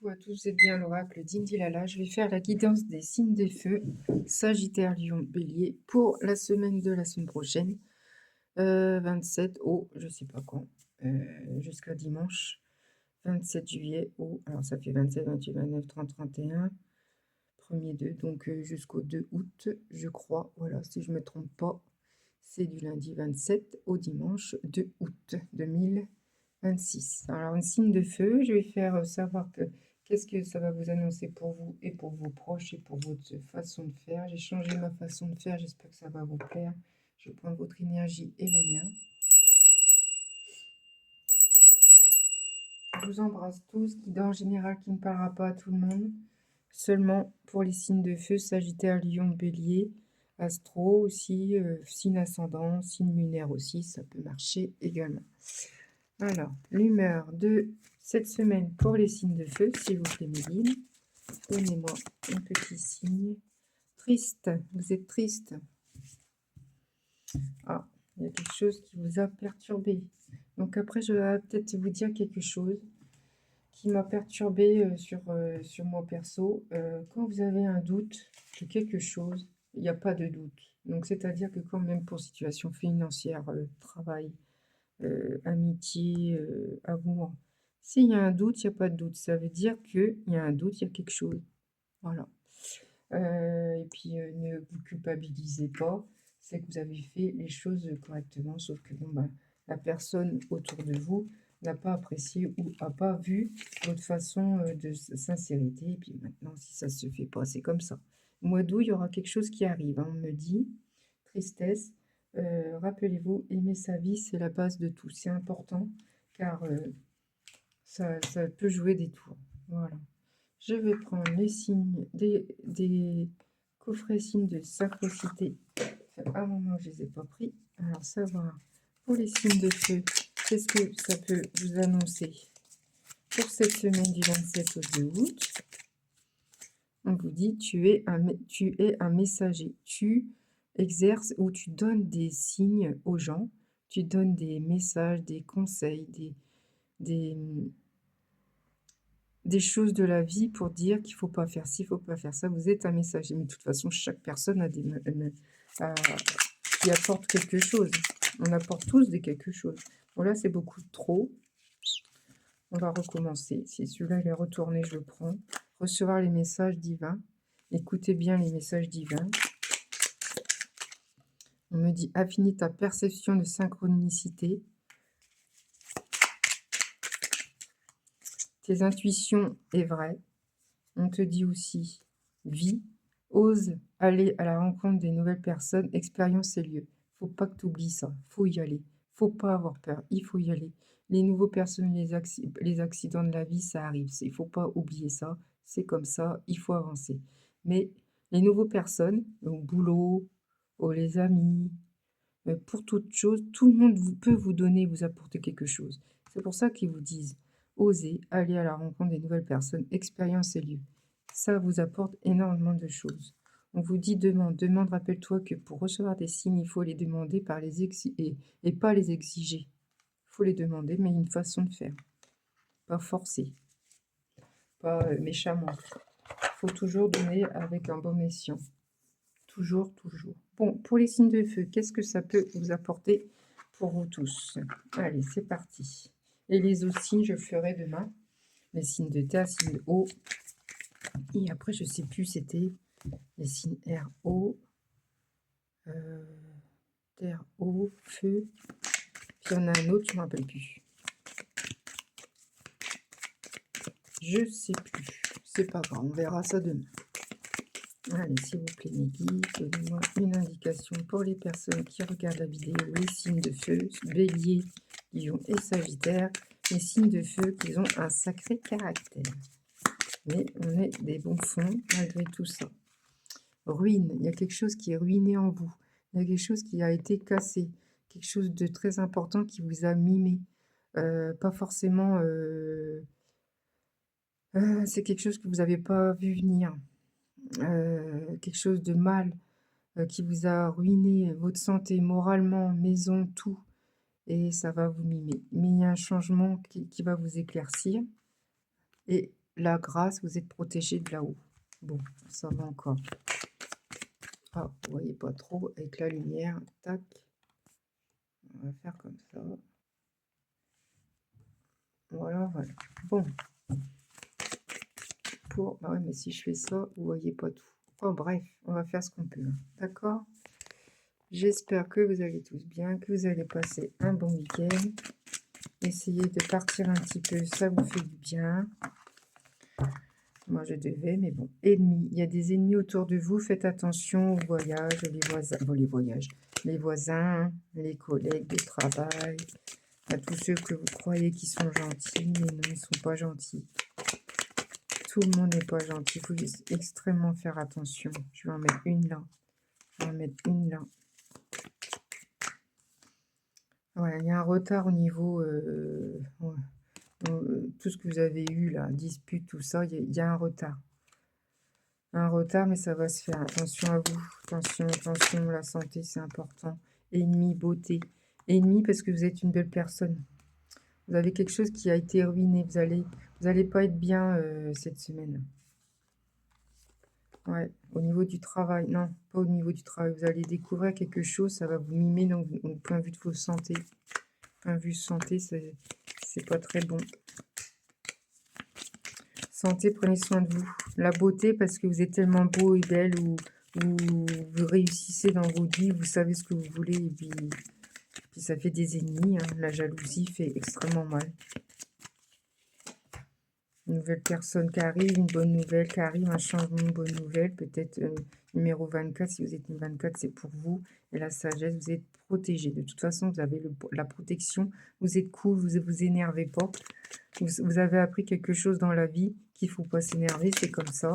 Coucou à tous, vous êtes bien l'oracle d'Indilala. Je vais faire la guidance des signes des feux, Sagittaire, Lion, Bélier, pour la semaine de la semaine prochaine, 27 au, je sais pas quand, jusqu'à dimanche, 27 juillet au, alors ça fait 27, 28, 29, 30, 31, 1er 2, donc jusqu'au 2 août, je crois, voilà, si je me trompe pas, c'est du lundi 27 au dimanche 2 août 2026. Alors, un signe de feu, je vais faire savoir qu'est-ce que ça va vous annoncer pour vous et pour vos proches et pour votre façon de faire. J'ai changé ma façon de faire, j'espère que ça va vous plaire. Je vais prendre votre énergie et le mien. Je vous embrasse tous, guidant en général qui ne parlera pas à tout le monde. Seulement pour les signes de feu, Sagittaire, Lion, Bélier, Astro aussi, signe ascendant, signe lunaire aussi, ça peut marcher également. Alors, l'humeur de cette semaine pour les signes de feu, s'il vous plaît, mes guides. Donnez-moi un petit signe. Triste, vous êtes triste. Ah, il y a quelque chose qui vous a perturbé. Donc après, je vais peut-être vous dire quelque chose qui m'a perturbé sur moi perso. Quand vous avez un doute de quelque chose, il n'y a pas de doute. Donc c'est-à-dire que quand même pour situation financière, travail, amitié, amour. S'il y a un doute, il n'y a pas de doute. Ça veut dire qu'il y a un doute, il y a quelque chose. Voilà. Et puis, ne vous culpabilisez pas. C'est que vous avez fait les choses correctement, sauf que bon, bah, la personne autour de vous n'a pas apprécié ou n'a pas vu votre façon de sincérité. Et puis maintenant, si ça ne se fait pas, c'est comme ça. Mois d'août, il y aura quelque chose qui arrive, hein, on me dit. Tristesse. Rappelez-vous, aimer sa vie, c'est la base de tout. C'est important car ça peut jouer des tours. Voilà. Je vais prendre les signes des coffrets signes de synchronicité. Ça fait un moment que je ne les ai pas pris. Alors, savoir pour les signes de feu, qu'est-ce que ça peut vous annoncer pour cette semaine du 27 au 2 août. On vous dit, tu es un messager. Tu exerces ou tu donnes des signes aux gens. Tu donnes des messages, des conseils, des, des choses de la vie pour dire qu'il ne faut pas faire ci, il ne faut pas faire ça. Vous êtes un messager. Mais de toute façon, chaque personne a qui apporte quelque chose. On apporte tous des quelque chose. Bon, là, c'est beaucoup trop. On va recommencer. Si celui-là il est retourné, je le prends. Recevoir les messages divins. Écoutez bien les messages divins. On me dit affiner ta perception de synchronicité. Tes intuitions est vrai. On te dit aussi vis, ose aller à la rencontre des nouvelles personnes, expérience ces lieux. Faut pas que tu oublies ça. Faut y aller. Faut pas avoir peur. Il faut y aller. Les nouvelles personnes, les accidents de la vie, ça arrive. Il faut pas oublier ça. C'est comme ça. Il faut avancer. Mais les nouvelles personnes, au boulot, les amis, pour toute chose, tout le monde peut vous donner, vous apporter quelque chose. C'est pour ça qu'ils vous disent, osez aller à la rencontre des nouvelles personnes, expérience et lieux. Ça vous apporte énormément de choses. On vous dit demande, demande, rappelle-toi que pour recevoir des signes, il faut les demander par et pas les exiger. Il faut les demander, mais une façon de faire. Pas forcer, pas méchamment. Il faut toujours donner avec un bon escient. Toujours, toujours. Bon, pour les signes de feu, qu'est-ce que ça peut vous apporter pour vous tous? Allez, c'est parti. Et les autres signes, je ferai demain. Les signes de terre, signes eau. Et après, je ne sais plus, c'était les signes air, eau, terre, eau, feu. Puis il y en a un autre, je ne me rappelle plus. Je ne sais plus. C'est pas grave, on verra ça demain. Allez, s'il vous plaît, mes guides, donnez-moi une indication pour les personnes qui regardent la vidéo, les signes de feu, Bélier, Lion et Sagittaire, les signes de feu qui ont un sacré caractère. Mais on est des bons fonds malgré tout ça. Ruine, il y a quelque chose qui est ruiné en vous, il y a quelque chose qui a été cassé, quelque chose de très important qui vous a mimé. Pas forcément... c'est quelque chose que vous n'avez pas vu venir. Quelque chose de mal qui vous a ruiné votre santé moralement, maison, tout, et ça va vous mimer. Mais il y a un changement qui va vous éclaircir, et la grâce, vous êtes protégé de là-haut. Bon, ça va encore. Ah, vous voyez pas trop avec la lumière. Tac. On va faire comme ça. Voilà, voilà. Bon. Bah ouais, mais si je fais ça, vous voyez pas tout. Oh, bref, on va faire ce qu'on peut. D'accord? J'espère que vous allez tous bien, que vous allez passer un bon week-end. Essayez de partir un petit peu, ça vous fait du bien. Moi, je devais, mais bon. Ennemis, il y a des ennemis autour de vous. Faites attention aux voyages, les voisins, les voisins, les collègues de travail, à tous ceux que vous croyez qui sont gentils, mais non, ils ne sont pas gentils. Tout le monde n'est pas gentil. Il faut extrêmement faire attention. Je vais en mettre une là. Je vais en mettre une là. Ouais, il y a un retard au niveau... tout ce que vous avez eu là, dispute, tout ça, il y a un retard. Un retard, mais ça va se faire. Attention à vous. Attention, attention, la santé, c'est important. Ennemi, beauté. Ennemi, parce que vous êtes une belle personne. Vous avez quelque chose qui a été ruiné. Vous allez pas être bien cette semaine. Ouais, au niveau du travail. Non, pas au niveau du travail. Vous allez découvrir quelque chose, ça va vous mimer donc, au point de vue de vos santé. Point de vue santé, c'est pas très bon. Santé, prenez soin de vous. La beauté, parce que vous êtes tellement beau et belle, ou vous réussissez dans vos vies, vous savez ce que vous voulez, et puis ça fait des ennemis. Hein. La jalousie fait extrêmement mal. Une nouvelle personne qui arrive, une bonne nouvelle qui arrive, un changement, une bonne nouvelle. Peut-être numéro 24, si vous êtes une 24, c'est pour vous. Et la sagesse, vous êtes protégé. De toute façon, vous avez la protection. Vous êtes cool, vous vous énervez pas. Vous avez appris quelque chose dans la vie qu'il ne faut pas s'énerver, c'est comme ça.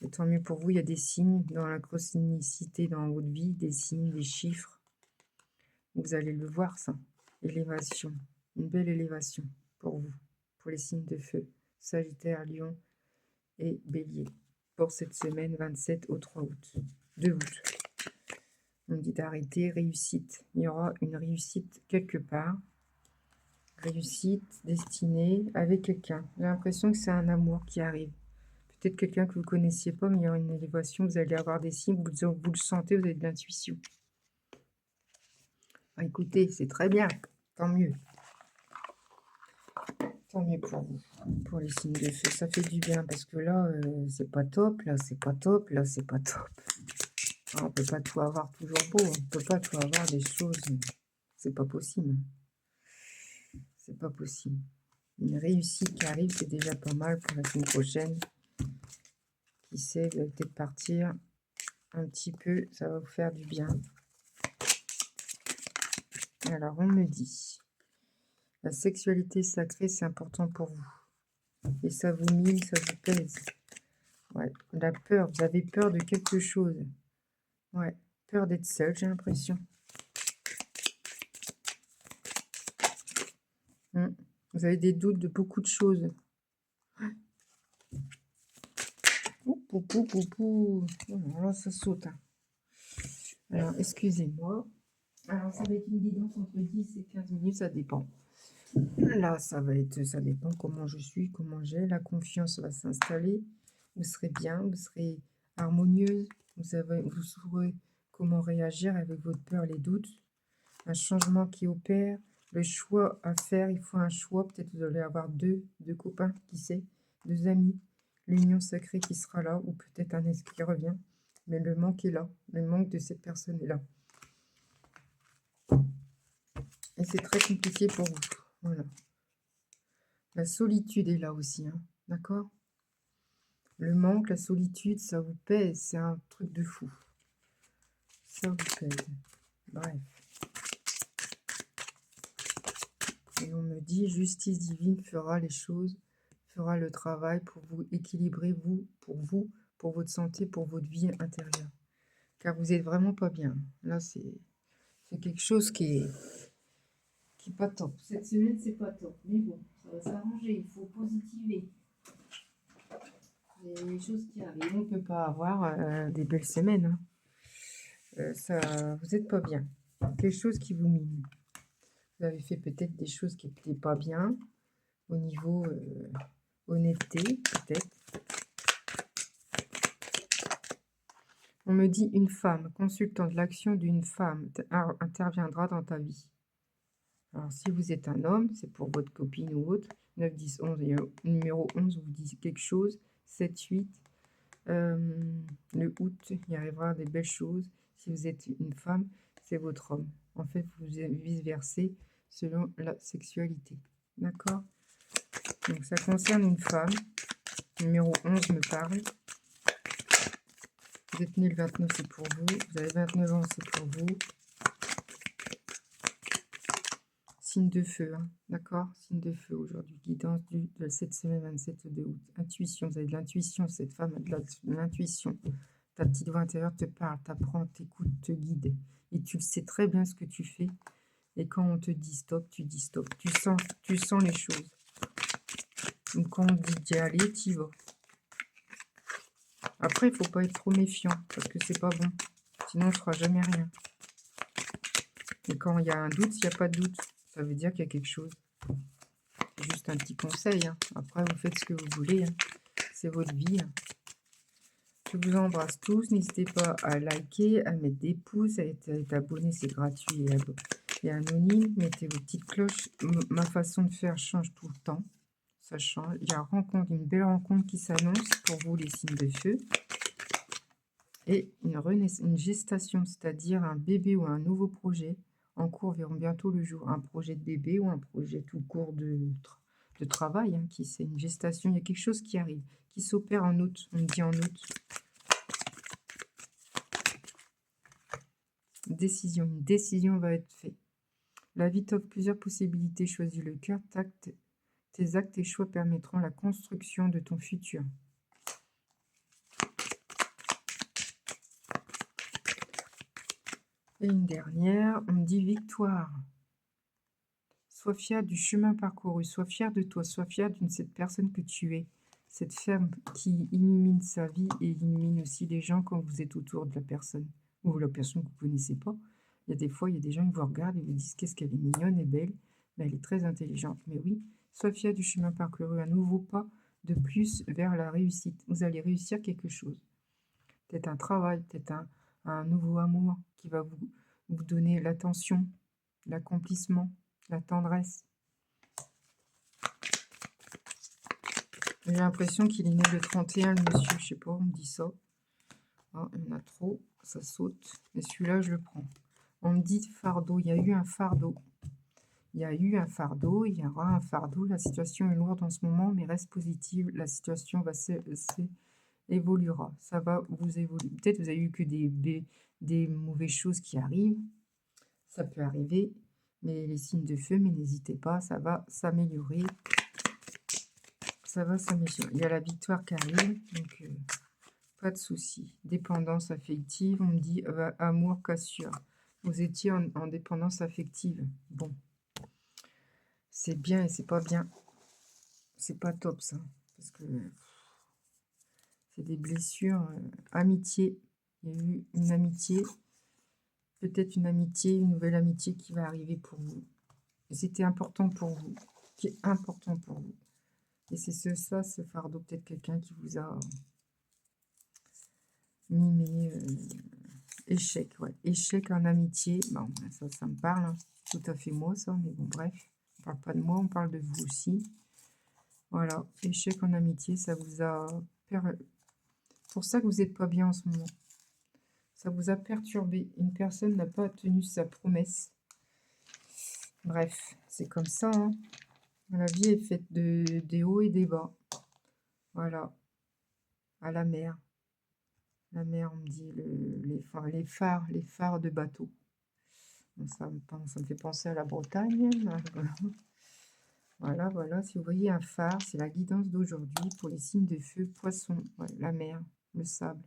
Et tant mieux pour vous, il y a des signes dans la chronicité dans votre vie, des signes, des chiffres. Vous allez le voir, ça. Élévation. Une belle élévation pour vous, pour les signes de feu. Sagittaire, Lion et Bélier. Pour cette semaine, 27 au 3 août. 2 août. On me dit d'arrêter, réussite. Il y aura une réussite quelque part. Réussite, destinée, avec quelqu'un. J'ai l'impression que c'est un amour qui arrive. Peut-être quelqu'un que vous ne connaissiez pas, mais il y aura une élévation. Vous allez avoir des signes, vous le sentez, vous avez de l'intuition. Ah, écoutez, c'est très bien. Tant mieux. Tant mieux pour vous, pour les signes de feu. Ça fait du bien parce que là, c'est pas top, là, c'est pas top, là, c'est pas top. Ah, on peut pas tout avoir toujours beau, on peut pas tout avoir des choses. C'est pas possible. C'est pas possible. Une réussite qui arrive, c'est déjà pas mal pour la semaine prochaine. Qui sait, vous allez peut-être partir un petit peu, ça va vous faire du bien. Alors, on me dit, la sexualité sacrée, c'est important pour vous. Et ça vous mine, ça vous pèse. Ouais, la peur, vous avez peur de quelque chose. Ouais, peur d'être seul, j'ai l'impression. Vous avez des doutes de beaucoup de choses. Ouh, pou, pou, pou, pou. Oh là, ça saute. Hein. Alors, excusez-moi. Alors, ça va être une guidance entre 10 et 15 minutes, ça dépend. Là, ça dépend comment je suis, comment j'ai. La confiance va s'installer. Vous serez bien, vous serez harmonieuse. Vous saurez comment réagir avec votre peur, les doutes. Un changement qui opère. Le choix à faire, il faut un choix. Peut-être vous allez avoir deux copains, qui sait, 2 amis. L'union sacrée qui sera là, ou peut-être un ex qui revient. Mais le manque est là. Le manque de cette personne est là. Et c'est très compliqué pour vous. Voilà. La solitude est là aussi, hein, d'accord? Le manque, la solitude, ça vous pèse, c'est un truc de fou. Ça vous pèse. Bref. Et on me dit, justice divine fera les choses, fera le travail pour vous équilibrer, pour votre santé, pour votre vie intérieure. Car vous êtes vraiment pas bien. Là, c'est quelque chose qui est pas top. Cette semaine, c'est pas top. Mais bon, ça va s'arranger, il faut positiver. Il y a des choses qui arrivent. On ne peut pas avoir des belles semaines. Hein. Vous n'êtes pas bien. Quelque chose qui vous mine. Vous avez fait peut-être des choses qui n'étaient pas bien au niveau honnêteté, peut-être. On me dit une femme, consultante, l'action d'une femme interviendra dans ta vie. Alors, si vous êtes un homme, c'est pour votre copine ou autre. 9, 10, 11, et numéro 11 vous dit quelque chose. 7, 8, le août, il y arrivera des belles choses. Si vous êtes une femme, c'est votre homme. En fait, vous êtes vice-versé selon la sexualité. D'accord? Donc, ça concerne une femme. Numéro 11 me parle. Vous êtes né le 29, c'est pour vous. Vous avez 29 ans, c'est pour vous. Signe de feu, hein, d'accord? Signe de feu aujourd'hui. Guidance de cette semaine 27 de août. Intuition, vous avez de l'intuition. Cette femme a de l'intuition. Ta petite voix intérieure te parle, t'apprend, t'écoute, te guide. Et tu sais très bien ce que tu fais. Et quand on te dit stop, tu dis stop. Tu sens les choses. Donc quand on dit d'y aller, t'y vas. Après, il ne faut pas être trop méfiant, parce que c'est pas bon. Sinon, on ne fera jamais rien. Et quand il y a un doute, il n'y a pas de doute. Ça veut dire qu'il y a quelque chose. C'est juste un petit conseil. Hein. Après, vous faites ce que vous voulez. Hein. C'est votre vie. Hein. Je vous embrasse tous. N'hésitez pas à liker, à mettre des pouces, à être abonné. C'est gratuit et anonyme. Mettez vos petites cloches. Ma façon de faire change tout le temps. Ça change. Il y a une belle rencontre qui s'annonce pour vous, les signes de feu. Et une gestation, c'est-à-dire un bébé ou un nouveau projet en cours verront bientôt le jour. Un projet de bébé ou un projet tout court de travail, hein, c'est une gestation. Il y a quelque chose qui arrive, qui s'opère en août. On me dit en août. Une décision va être faite. La vie t'offre plusieurs possibilités. Choisis le cœur, tes actes et choix permettront la construction de ton futur. Et une dernière, on me dit victoire. Sois fier du chemin parcouru, sois fier de toi, sois fier d'une cette personne que tu es. Cette femme qui illumine sa vie et illumine aussi les gens quand vous êtes autour de la personne. Ou la personne que vous ne connaissez pas. Il y a des fois, il y a des gens qui vous regardent et vous disent qu'est-ce qu'elle est mignonne et belle. Mais elle est très intelligente. Mais oui, sois fier du chemin parcouru, un nouveau pas de plus vers la réussite. Vous allez réussir quelque chose. Peut-être un travail, peut-être un nouveau amour qui va vous donner l'attention, l'accomplissement, la tendresse. J'ai l'impression qu'il est né le 31, le monsieur, je sais pas, on me dit ça. Ah, il y en a trop, ça saute. Mais celui-là, je le prends. On me dit fardeau, il y a eu un fardeau. Il y a eu un fardeau, il y aura un fardeau. La situation est lourde en ce moment, mais reste positive. La situation évoluera. Ça va vous évoluer. Peut-être vous avez eu que des mauvaises choses qui arrivent. Ça peut arriver. Mais les signes de feu, mais n'hésitez pas, ça va s'améliorer. Ça va s'améliorer. Il y a la victoire qui arrive, donc pas de souci. Dépendance affective, on me dit amour, cassure. Vous étiez en dépendance affective. Bon. C'est bien et c'est pas bien. C'est pas top ça. Parce que c'est des blessures. Amitié. Il y a eu une amitié. Peut-être une amitié, une nouvelle amitié qui va arriver pour vous. C'était important pour vous. Qui est important pour vous. Et c'est ce fardeau. Peut-être quelqu'un qui vous a mimé. Échec, ouais. Échec en amitié. Bon, ça me parle. Hein. Tout à fait moi, ça. Mais bon, bref. On parle pas de moi, on parle de vous aussi. Voilà. Échec en amitié, ça vous a... pour ça que vous n'êtes pas bien en ce moment. Ça vous a perturbé. Une personne n'a pas tenu sa promesse. Bref, c'est comme ça. Hein. La vie est faite des hauts et des bas. Voilà. À la mer. La mer, on me dit les phares de bateau. Ça me fait penser à la Bretagne. Voilà. Si vous voyez un phare, c'est la guidance d'aujourd'hui pour les signes de feu, poisson, ouais, la mer, le sable.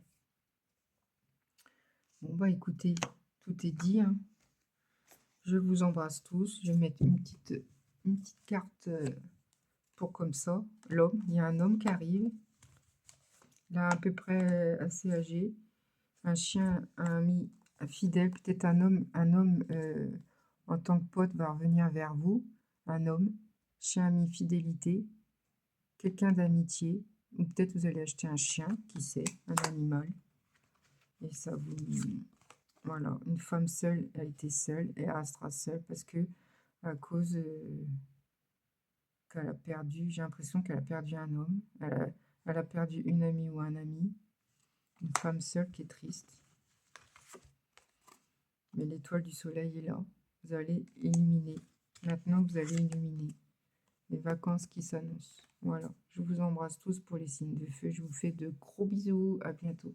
Bon, bah écoutez, tout est dit. Hein. Je vous embrasse tous. Je vais mettre une petite carte pour comme ça. L'homme, il y a un homme qui arrive. Là, à peu près assez âgé. Un chien, un ami fidèle, peut-être un homme en tant que pote va revenir vers vous. Un homme, chien, ami, fidélité. quelqu'un d'amitié, ou peut-être vous allez acheter un chien, qui sait, un animal. Et ça vous... Voilà, une femme seule a été seule et elle restera seule parce que à cause qu'elle a perdu, j'ai l'impression qu'elle a perdu un homme, elle a perdu une amie ou un ami, une femme seule qui est triste. Mais l'étoile du soleil est là. Vous allez illuminer. Maintenant, vous allez illuminer les vacances qui s'annoncent. Voilà, je vous embrasse tous pour les signes de feu. Je vous fais de gros bisous. À bientôt.